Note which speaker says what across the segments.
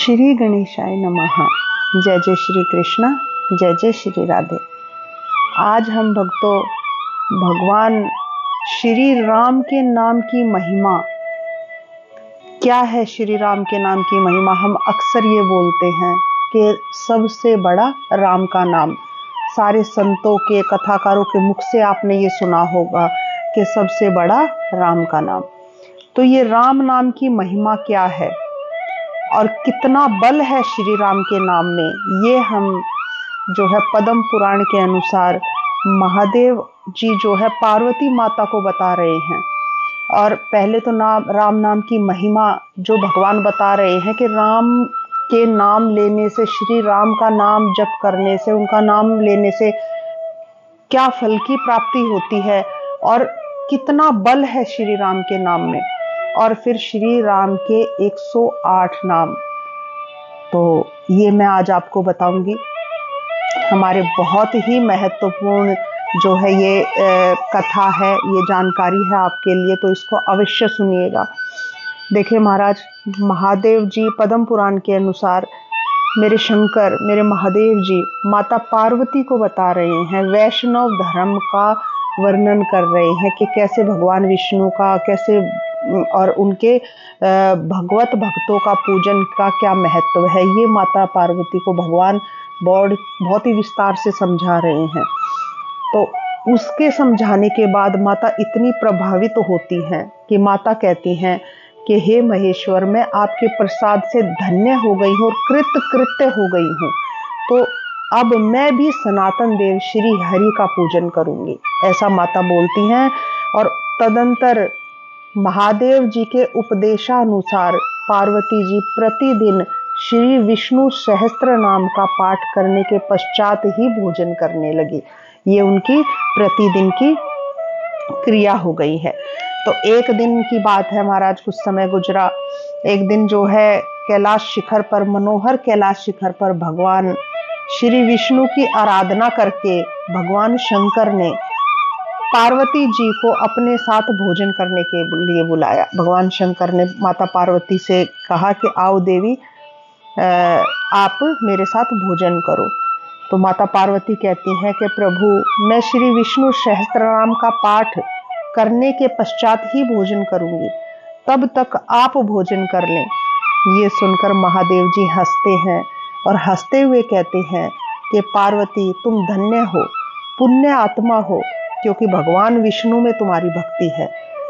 Speaker 1: श्री गणेशाय नमः। जय जय श्री कृष्णा, जय जय श्री राधे। आज हम भक्तों भगवान श्री राम के नाम की महिमा क्या है। श्री राम के नाम की महिमा हम अक्सर ये बोलते हैं कि सबसे बड़ा राम का नाम। सारे संतों के कथाकारों के मुख से आपने ये सुना होगा कि सबसे बड़ा राम का नाम। तो ये राम नाम की महिमा क्या है और कितना बल है श्री राम के नाम में, ये हम जो है पद्म पुराण के अनुसार महादेव जी जो है पार्वती माता को बता रहे हैं। और पहले तो राम नाम की महिमा जो भगवान बता रहे हैं कि राम के नाम लेने से, श्री राम का नाम जप करने से, उनका नाम लेने से क्या फल की प्राप्ति होती है और कितना बल है श्री राम के नाम में। और फिर श्री राम के 108 नाम, तो ये मैं आज आपको बताऊंगी। हमारे बहुत ही महत्वपूर्ण जो है ये कथा है, ये जानकारी है आपके लिए, तो इसको अवश्य सुनिएगा। देखिए महाराज, महादेव जी पद्म पुराण के अनुसार मेरे शंकर, मेरे महादेव जी माता पार्वती को बता रहे हैं, वैष्णव धर्म का वर्णन कर रहे हैं कि कैसे भगवान विष्णु का, कैसे और उनके भगवत भक्तों का पूजन का क्या महत्व है। ये माता पार्वती को भगवान बहुत ही विस्तार से समझा रहे हैं। तो उसके समझाने के बाद माता इतनी प्रभावित होती हैं कि माता कहती हैं कि हे महेश्वर, मैं आपके प्रसाद से धन्य हो गई हूँ और कृत्य हो गई हूँ। तो अब मैं भी सनातन देव श्री हरि का पूजन करूंगी, ऐसा माता बोलती हैं। और तदंतर महादेव जी के उपदेशानुसार पार्वती जी प्रतिदिन श्री विष्णु सहस्त्र नाम का पाठ करने के पश्चात ही भोजन करने लगी। ये उनकी प्रतिदिन की क्रिया हो गई है। तो एक दिन की बात है महाराज, कुछ समय गुजरा। एक दिन जो है कैलाश शिखर पर, मनोहर कैलाश शिखर पर भगवान श्री विष्णु की आराधना करके भगवान शंकर ने पार्वती जी को अपने साथ भोजन करने के लिए बुलाया। भगवान शंकर ने माता पार्वती से कहा कि आओ देवी, आप मेरे साथ भोजन करो। तो माता पार्वती कहती हैं कि प्रभु, मैं श्री विष्णु सहस्त्रनाम का पाठ करने के पश्चात ही भोजन करूंगी, तब तक आप भोजन कर लें। ये सुनकर महादेव जी हंसते हैं और हंसते हुए कहते हैं कि पार्वती, तुम धन्य हो, पुण्य आत्मा हो, क्योंकि भगवान विष्णु में तुम्हारी भक्ति है।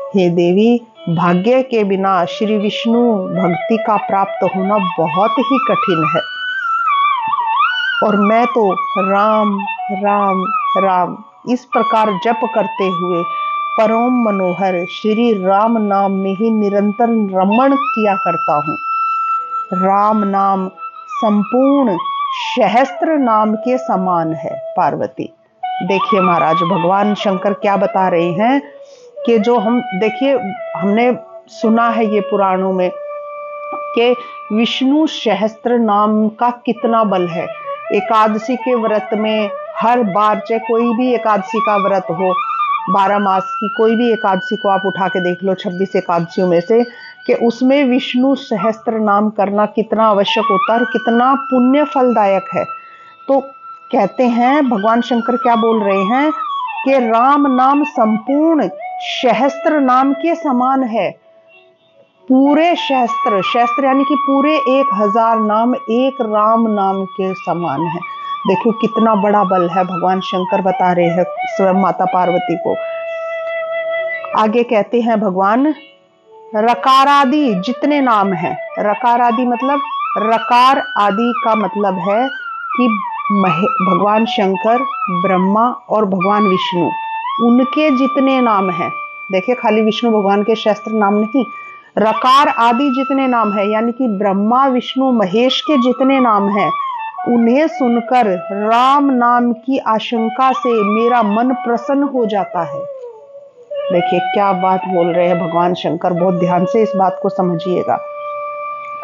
Speaker 1: हे देवी, भाग्य के बिना श्री विष्णु भक्ति का प्राप्त होना बहुत ही कठिन है। और मैं तो राम राम राम इस प्रकार जप करते हुए परम मनोहर श्री राम नाम में ही निरंतर रमण किया करता हूँ। राम नाम संपूर्ण सहस्त्र नाम के समान है। पार्वती देखिए महाराज, भगवान शंकर क्या बता रहे हैं कि जो हम देखिए, हमने सुना है ये पुराणों में कि विष्णु सहस्त्र नाम का कितना बल है। एकादशी के व्रत में हर बार, चाहे कोई भी एकादशी का व्रत हो, 12 मास की कोई भी एकादशी को आप उठा के देख लो, 26 एकादशियों में से, कि उसमें विष्णु सहस्त्र नाम करना कितना आवश्यक होता है और कितना पुण्य फलदायक है। तो कहते हैं, भगवान शंकर क्या बोल रहे हैं कि राम नाम संपूर्ण सहस्त्र नाम के समान है। पूरे सहस्त्र यानी कि पूरे 1000 नाम एक राम नाम के समान है। देखो कितना बड़ा बल है, भगवान शंकर बता रहे हैं स्वयं माता पार्वती को। आगे कहते हैं भगवान, रकार आदि जितने नाम हैं, रकार आदि मतलब, रकार आदि का मतलब है कि भगवान शंकर, ब्रह्मा और भगवान विष्णु, उनके जितने नाम हैं। देखिए, खाली विष्णु भगवान के सहस्त्र नाम नहीं, रकार आदि जितने नाम है, यानी कि ब्रह्मा विष्णु महेश के जितने नाम हैं, उन्हें सुनकर राम नाम की आशंका से मेरा मन प्रसन्न हो जाता है। देखिए क्या बात बोल रहे हैं भगवान शंकर, बहुत ध्यान से इस बात को समझिएगा।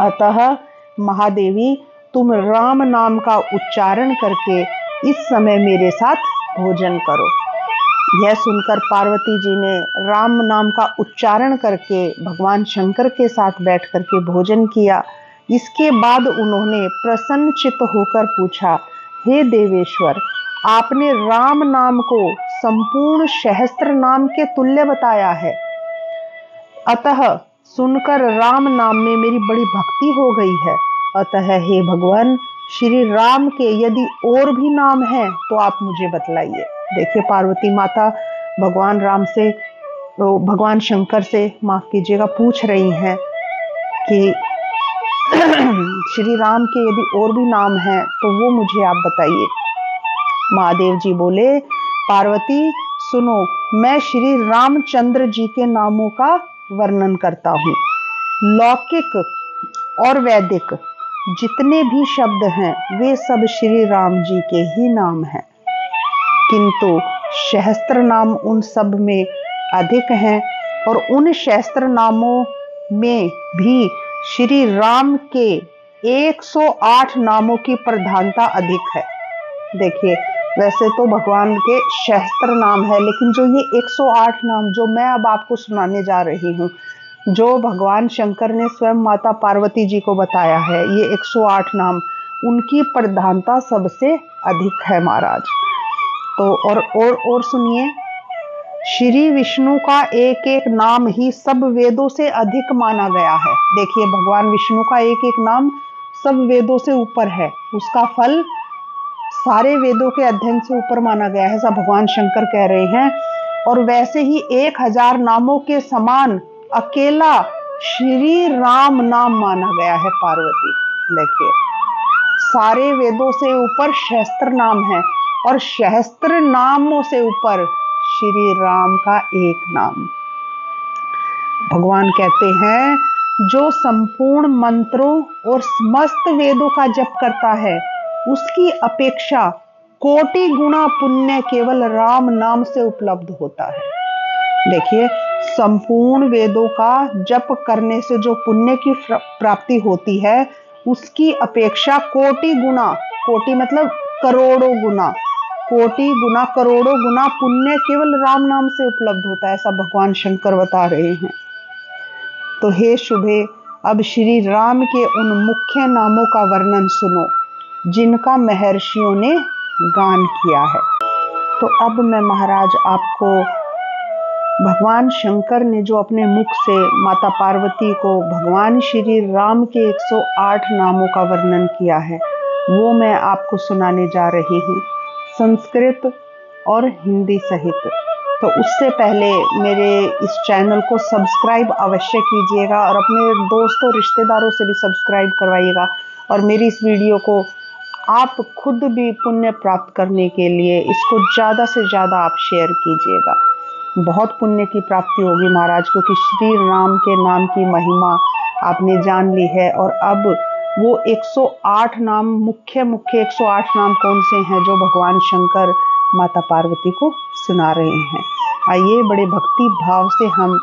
Speaker 1: अतः महादेवी, तुम राम नाम का उच्चारण करके इस समय मेरे साथ भोजन करो। यह सुनकर पार्वती जी ने राम नाम का उच्चारण करके भगवान शंकर के साथ बैठ करके भोजन किया। इसके बाद उन्होंने प्रसन्नचित्त होकर पूछा, हे देवेश्वर, आपने राम नाम को संपूर्ण सहस्त्र नाम के तुल्य बताया है, अतः सुनकर राम नाम में मेरी बड़ी भक्ति हो गई है। अतः हे भगवान, श्री राम के यदि और भी नाम हैं तो आप मुझे बतलाइए। देखिए, पार्वती माता भगवान राम से, भगवान शंकर से, माफ कीजिएगा, पूछ रही हैं कि श्री राम के यदि और भी नाम हैं तो वो मुझे आप बताइए। महादेव जी बोले, पार्वती सुनो, मैं श्री रामचंद्र जी के नामों का वर्णन करता हूँ। लौकिक और वैदिक जितने भी शब्द हैं वे सब श्री राम जी के ही नाम हैं, किंतु सहस्त्र नाम उन सब में अधिक हैं और उन सहस्त्र नामों में भी श्री राम के 108 नामों की प्रधानता अधिक है। देखिए, वैसे तो भगवान के सहस्त्र नाम है, लेकिन जो ये 108 नाम जो मैं अब आपको सुनाने जा रही हूँ, जो भगवान शंकर ने स्वयं माता पार्वती जी को बताया है, ये 108 नाम, उनकी प्रधानता सबसे अधिक है महाराज। तो और सुनिए, श्री विष्णु का एक एक नाम ही सब वेदों से अधिक माना गया है। देखिए, भगवान विष्णु का एक एक नाम सब वेदों से ऊपर है, उसका फल सारे वेदों के अध्ययन से ऊपर माना गया है, ऐसा भगवान शंकर कह रहे हैं। और वैसे ही 1000 नामों के समान अकेला श्री राम नाम माना गया है पार्वती। देखिए, सारे वेदों से ऊपर सहस्त्र नाम है और सहस्त्र नामों से ऊपर श्री राम का एक नाम। भगवान कहते हैं, जो संपूर्ण मंत्रों और समस्त वेदों का जप करता है उसकी अपेक्षा कोटि गुना पुण्य केवल राम नाम से उपलब्ध होता है। देखिए, संपूर्ण वेदों का जप करने से जो पुण्य की प्राप्ति होती है उसकी अपेक्षा कोटि गुना, कोटि मतलब करोड़ों गुना, कोटि गुना, करोड़ों गुना पुण्य केवल राम नाम से उपलब्ध होता है, ऐसा भगवान शंकर बता रहे हैं। तो हे शुभे, अब श्री राम के उन मुख्य नामों का वर्णन सुनो जिनका महर्षियों ने गान किया है। तो अब मैं महाराज आपको भगवान शंकर ने जो अपने मुख से माता पार्वती को भगवान श्री राम के 108 नामों का वर्णन किया है वो मैं आपको सुनाने जा रही हूँ, संस्कृत और हिंदी सहित। तो उससे पहले मेरे इस चैनल को सब्सक्राइब अवश्य कीजिएगा और अपने दोस्तों रिश्तेदारों से भी सब्सक्राइब करवाइएगा। और मेरी इस वीडियो को आप खुद भी पुण्य प्राप्त करने के लिए इसको ज़्यादा से ज़्यादा आप शेयर कीजिएगा। बहुत पुण्य की प्राप्ति होगी महाराज, क्योंकि श्री राम के नाम की महिमा आपने जान ली है। और अब वो 108 नाम, मुख्य 108 नाम कौन से हैं जो भगवान शंकर माता पार्वती को सुना रहे हैं। आइए बड़े भक्ति भाव से हम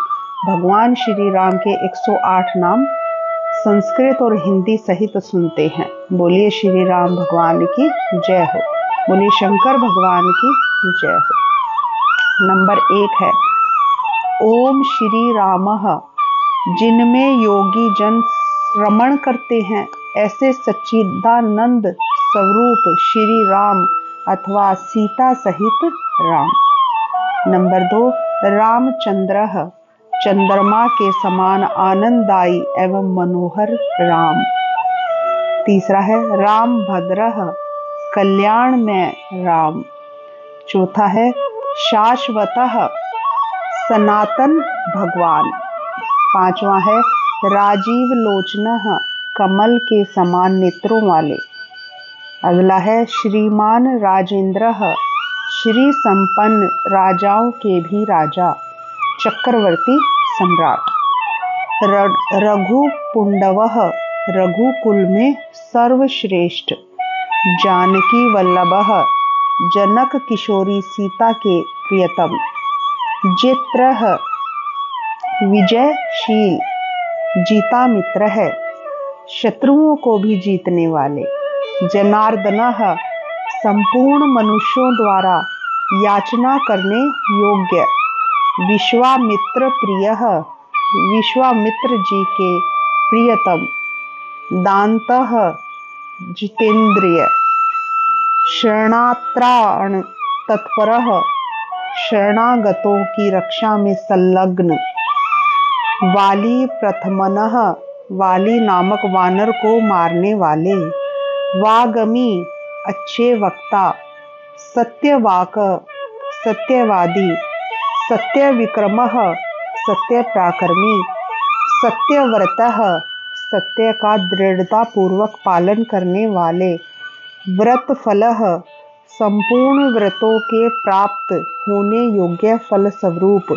Speaker 1: भगवान श्री राम के 108 नाम संस्कृत और हिंदी सहित सुनते हैं। बोलिए श्री राम भगवान की जय हो, बोलिए शंकर भगवान की जय हो। नंबर 1 है ओम श्री रामः, जिनमें योगी जन श्रवण करते हैं ऐसे सच्चिदानंद स्वरूप श्री राम अथवा सीता सहित राम। नंबर 2 रामचंद्रः, चंद्रमा के समान आनंददायी एवं मनोहर राम। तीसरा है राम भद्रः, कल्याण में राम। चौथा है शाश्वतः, सनातन भगवान। पांचवा है राजीव लोचनः, कमल के समान नेत्रों वाले। अगला है श्रीमान राजेंद्रः, श्री संपन्न राजाओं के भी राजा, चक्रवर्ती सम्राट। रघु पुंडवः, रघुकुल में सर्वश्रेष्ठ, जानकी वल्लभः, जनक किशोरी सीता के प्रियतम। जित्रः, विजयशील, जीता मित्र है, शत्रुओं को भी जीतने वाले। जनार्दनः, संपूर्ण मनुष्यों द्वारा याचना करने योग्य। विश्वामित्र प्रियः, विश्वामित्र जी के प्रियतम। दान्तः जितेन्द्रिय, शरणात्राण तत्परः, शरणागतों की रक्षा में संलग्न। वाली प्रथमनः, वाली नामक वानर को मारने वाले। वागमी, अच्छे वक्ता। सत्यवाक, सत्यवादी। सत्यविक्रमः, सत्य पराक्रमी। सत्यव्रतः, सत्य का दृढ़ता पूर्वक पालन करने वाले। व्रत फलः, संपूर्ण व्रतों के प्राप्त होने योग्य फल स्वरूप।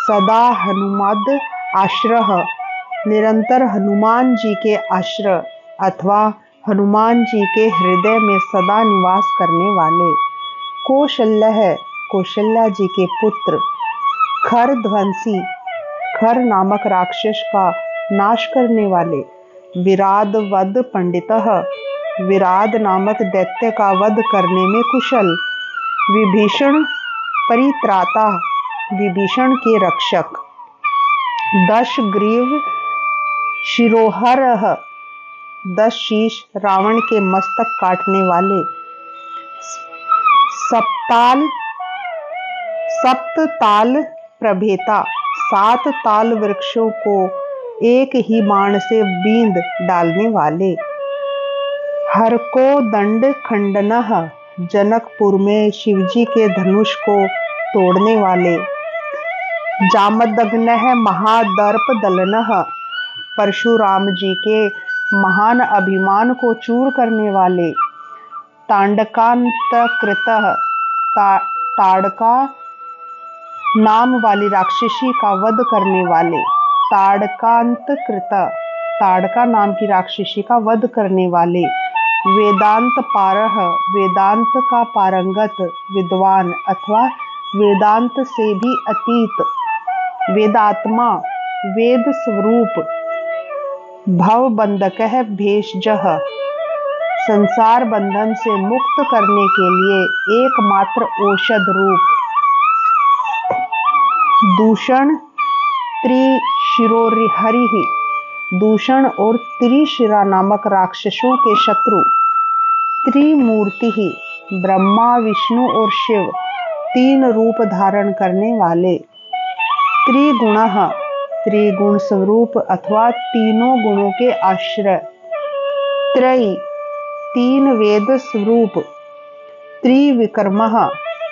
Speaker 1: सदा हनुमद आश्रय, निरंतर हनुमान जी के आश्रय अथवा हनुमान जी के हृदय में सदा निवास करने वाले। कौशल्य, कौशल्या जी के पुत्र। खर ध्वंसी, खर नामक राक्षस का नाश करने वाले। विराद वध पंडितः, विराद नामक दैत्य का वध करने में कुशल। विभीषण परित्राता, विभीषण के रक्षक। दश ग्रीव शिरोहरः, 10 शीश रावण के मस्तक काटने वाले। सप्तताल प्रभेता, 7 ताल वृक्षों को एक ही बाण से बींद डालने वाले। हर को दंड खंडनः, जनकपुर में शिवजी के धनुष को तोड़ने वाले। जामदग्नः महादर्प दलनः, परशुराम जी के महान अभिमान को चूर करने वाले। ताड़कांतकृतः, ताड़का नाम वाली राक्षसी का वध करने वाले। ताड़कांतकृत, ताड़का नाम की राक्षसी का वध करने वाले। वेदांत पारह, वेदांत का पारंगत विद्वान अथवा वेदांत से भी अतीत। वेदात्मा, वेद स्वरूप। भवबंधकः भेषजः, संसार बंधन से मुक्त करने के लिए एकमात्र औषध रूप। दूषण त्रिशिरोहरिः, दूषण और त्रिशिरा नामक राक्षसों के शत्रु। त्रिमूर्तिः, ब्रह्मा विष्णु और शिव 3 रूप धारण करने वाले। त्रिगुणः, त्रिगुण स्वरूप अथवा तीनों गुणों के आश्रय। त्रयी, 3 वेद स्वरूप। त्रिविक्रमः,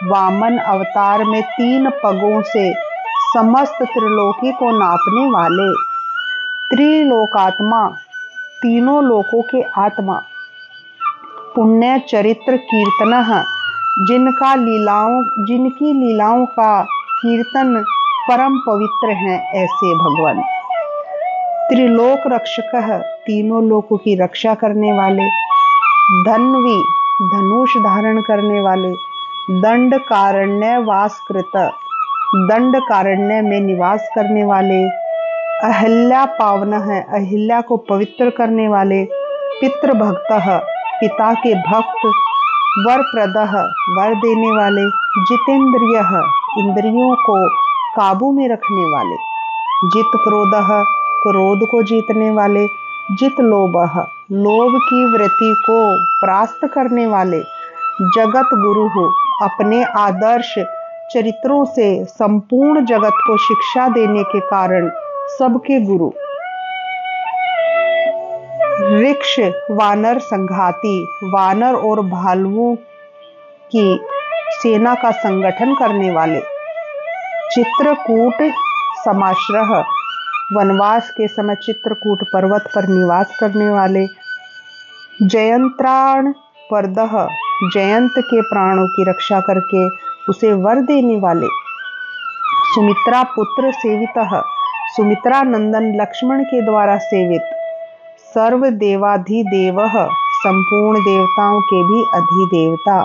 Speaker 1: वामन अवतार में 3 पगों से समस्त त्रिलोकी को नापने वाले। त्रिलोकात्मा, तीनों लोकों के आत्मा। पुण्य चरित्र कीर्तनः, जिनकी लीलाओं का कीर्तन परम पवित्र हैं ऐसे भगवान। त्रिलोक रक्षकः, तीनों लोकों की रक्षा करने वाले। धन्वी, धनुष धारण करने वाले। दंडकारण्य वासकृत, दंडकारण्य में निवास करने वाले। अहिल्या पावनः, अहिल्या को पवित्र करने वाले। पितृभक्तः, पिता के भक्त। वरप्रदः, वर देने वाले। जितेंद्रियः, इंद्रियों को काबू में रखने वाले। जित क्रोधः, क्रोध को जीतने वाले। जित लोभः, लोभ की वृत्ति को परास्त करने वाले। जगत गुरु हो, अपने आदर्श चरित्रों से संपूर्ण जगत को शिक्षा देने के कारण सबके गुरु। ऋक्ष वानर संघाती, वानर और भालुओं की सेना का संगठन करने वाले। चित्रकूट समाश्रय, वनवास के समय चित्रकूट पर्वत पर निवास करने वाले। जयंत्राण वरदः, जयंत के प्राणों की रक्षा करके उसे वर देने वाले। सुमित्रा पुत्र सेवितः, सुमित्रा नंदन लक्ष्मण के द्वारा सेवित। सर्वदेवाधिदेवः, संपूर्ण देवताओं के भी अधिदेवता।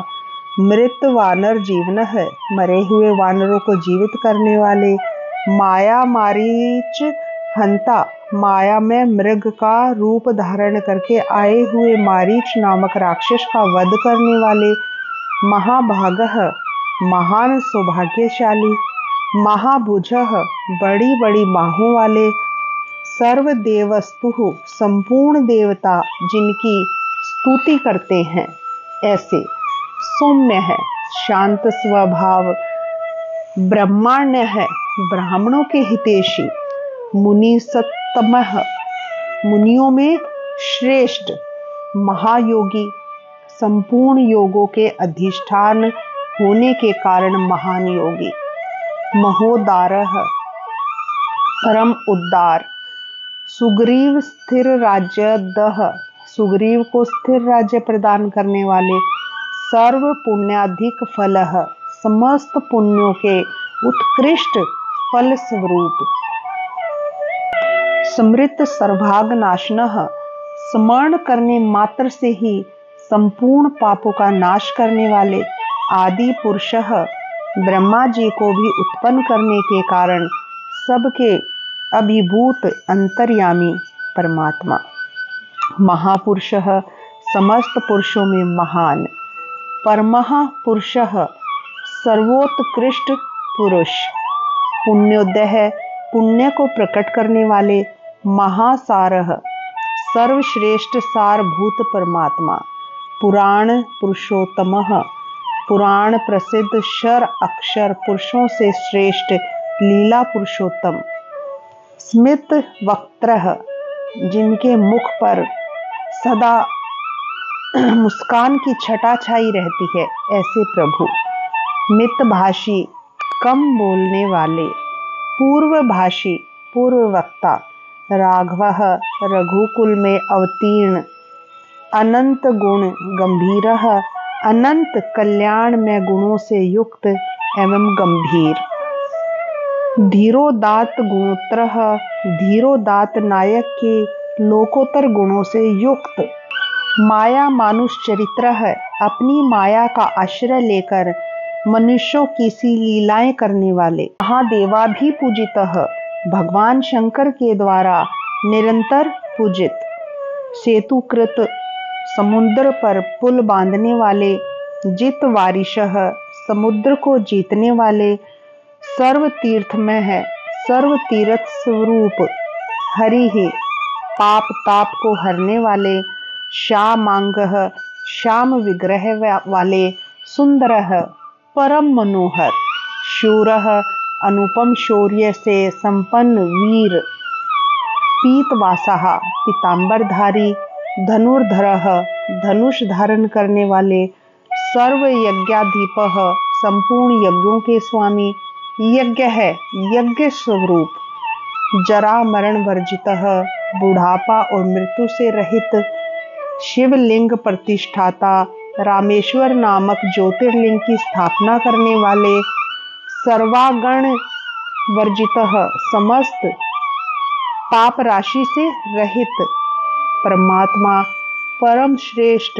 Speaker 1: मृत वानर जीवनः, मरे हुए वानरों को जीवित करने वाले। माया मारीच हंता, माया में मृग का रूप धारण करके आए हुए मारीच नामक राक्षस का वध करने वाले। महाभागः, महान सौभाग्यशाली। महाभुजः, बड़ी बड़ी बाहों वाले। सर्वदेवस्तुः संपूर्ण देवता जिनकी स्तुति करते हैं ऐसे। सौम्य है, शांत स्वभाव, ब्रह्माण्य है, ब्राह्मणों के हितैषी, मुनि सत्तमः, मुनियों में श्रेष्ठ, महायोगी, संपूर्ण योगों के अधिष्ठान होने के कारण महान योगी, महोदारः, परम उद्दार, सुग्रीव स्थिर राज्य दह, सुग्रीव को स्थिर राज्य प्रदान करने वाले, सर्व पुण्याधिक फलः, समस्त पुण्यों के उत्कृष्ट फल स्वरूप, समृत सर्वभागनाशनः, स्मरण करने मात्र से ही संपूर्ण पापों का नाश करने वाले, आदि पुरुषः, ब्रह्मा जी को भी उत्पन्न करने के कारण सबके अभिभूत अंतर्यामी परमात्मा, महापुरुषः, समस्त पुरुषों में महान, परमः पुरुषः, सर्वोत्कृष्ट पुरुष, पुण्योदय, पुण्य को प्रकट करने वाले, महासारः, सर्वश्रेष्ठ सारभूत परमात्मा, पुराण पुरुषोत्तमः, पुराण प्रसिद्ध शर अक्षर पुरुषों से श्रेष्ठ लीला पुरुषोत्तम, स्मित वक्त्रः, जिनके मुख पर सदा मुस्कान की छटा छाई रहती है ऐसे प्रभु, मितभाषी, कम बोलने वाले, पूर्वभाषी, पूर्ववक्ता, राघवः, रघुकुल में अवतीर्ण, अनंत गुण गंभीरः, अनंत कल्याण में गुणों से युक्त एवं गंभीर, धीरोदात गुणोत्तरः, धीरोदात नायक के लोकोत्तर गुणों से युक्त, माया मानुष चरित्र है, अपनी माया का आश्रय लेकर मनुष्यों की सी लीलाएं करने वाले, महादेवा भी पूजितः, भगवान शंकर के द्वारा निरंतर पूजित, सेतुकृत, समुद्र पर पुल बांधने वाले, जित वारिशः, समुद्र को जीतने वाले, सर्व तीर्थमय है, सर्व तीर्थ स्वरूप, हरि ही, पाप ताप को हरने वाले, श्यामांगः, श्याम विग्रह वाले, सुंदरः, परम मनोहर, शूरः, अनुपम शौर्य से संपन्न वीर, पीतवासः, पीतांबरधारी, धनुर्धरः, धनुष धारण करने वाले, सर्व यज्ञाधिपः, संपूर्ण यज्ञों के स्वामी, यज्ञ है, यज्ञ स्वरूप, जरा मरण वर्जितः, बुढ़ापा और मृत्यु से रहित, शिवलिंग प्रतिष्ठाता, रामेश्वर नामक ज्योतिर्लिंग की स्थापना करने वाले, सर्वागण वर्जितः, समस्त पाप राशि से रहित परमात्मा, परम श्रेष्ठ,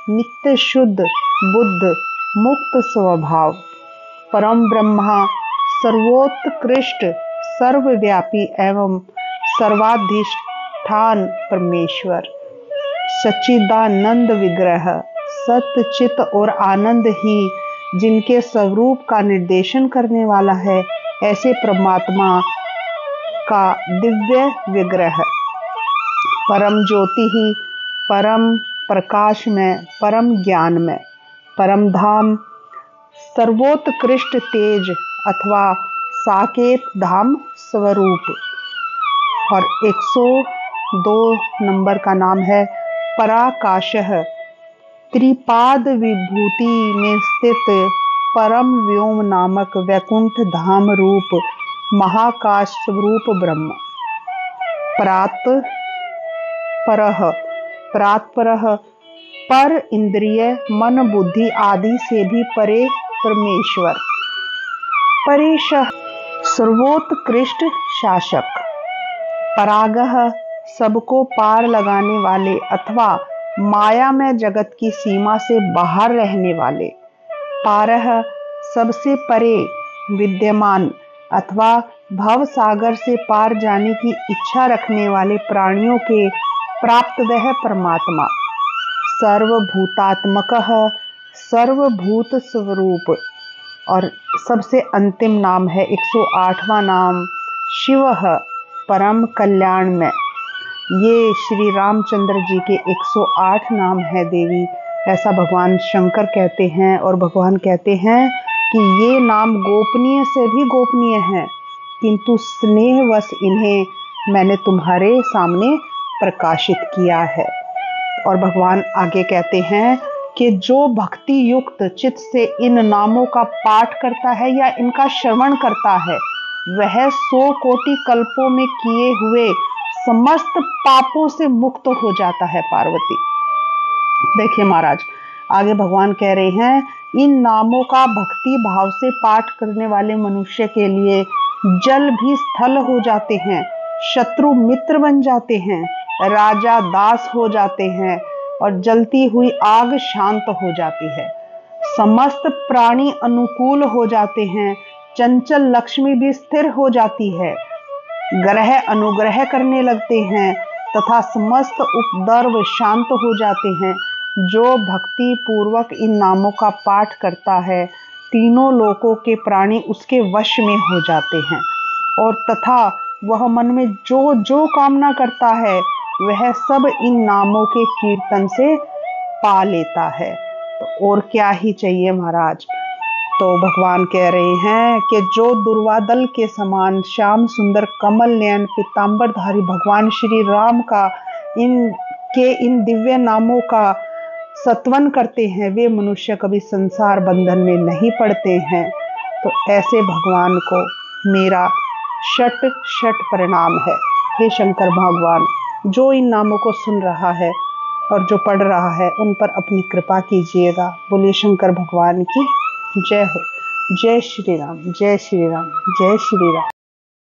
Speaker 1: नित्य शुद्ध बुद्ध, मुक्त स्वभाव, परम ब्रह्मा, सर्वोत्कृष्ट, सर्वव्यापी एवं सर्वाधिष्ठान परमेश्वर, सच्चिदानंद विग्रह, सत्य चित और आनंद ही जिनके स्वरूप का निर्देशन करने वाला है, ऐसे परमात्मा का दिव्य विग्रह, परम ज्योति ही, परम प्रकाश में, परम ज्ञान में, परम धाम, सर्वोत्कृष्ट तेज अथवा साकेत धाम स्वरूप। और 102 नंबर का नाम है पराकाशः, त्रिपाद विभूति में स्थित परम व्योम नामक वैकुंठ धाम रूप महाकाश स्वरूप ब्रह्म, परात्परः, पर इंद्रिय मन बुद्धि आदि से भी परे परमेश्वर, परेशः, सर्वोत्कृष्ट शासक, परागः, सबको पार लगाने वाले अथवा माया में जगत की सीमा से बाहर रहने वाले, पारः, सबसे परे विद्यमान अथवा भव सागर से पार जाने की इच्छा रखने वाले प्राणियों के प्राप्त वह परमात्मा, सर्वभूतात्मकः, सर्वभूत स्वरूप। और सबसे अंतिम नाम है 108वां नाम शिवः, परम कल्याण में। ये श्री रामचंद्र जी के 108 नाम है देवी, ऐसा भगवान शंकर कहते हैं। और भगवान कहते हैं कि ये नाम गोपनीय से भी गोपनीय हैं, किंतु स्नेहवश इन्हें मैंने तुम्हारे सामने प्रकाशित किया है। और भगवान आगे कहते हैं कि जो भक्ति युक्त चित्त से इन नामों का पाठ करता है या इनका श्रवण करता है, वह 100 कोटि कल्पों में किए हुए समस्त पापों से मुक्त हो जाता है। पार्वती देखिए महाराज, आगे भगवान कह रहे हैं, इन नामों का भक्ति भाव से पाठ करने वाले मनुष्य के लिए जल भी स्थल हो जाते हैं, शत्रु मित्र बन जाते हैं, राजा दास हो जाते हैं और जलती हुई आग शांत हो जाती है। समस्त प्राणी अनुकूल हो जाते हैं, चंचल लक्ष्मी भी स्थिर हो जाती है, ग्रह अनुग्रह करने लगते हैं तथा समस्त उपद्रव शांत हो जाते हैं। जो भक्ति पूर्वक इन नामों का पाठ करता है, तीनों लोकों के प्राणी उसके वश में हो जाते हैं और तथा वह मन में जो जो कामना करता है वह सब इन नामों के कीर्तन से पा लेता है। तो और क्या ही चाहिए महाराज। तो भगवान कह रहे हैं कि जो दुर्वादल के समान श्याम सुंदर कमल नयन पीतांबरधारी भगवान श्री राम का इन दिव्य नामों का सत्वन करते हैं, वे मनुष्य कभी संसार बंधन में नहीं पड़ते हैं। तो ऐसे भगवान को मेरा शत शत प्रणाम है। हे शंकर भगवान, जो इन नामों को सुन रहा है और जो पढ़ रहा है उन पर अपनी कृपा कीजिएगा। बोलिए शंकर भगवान की जय हो। जय श्री राम, जय श्री राम, जय श्री राम।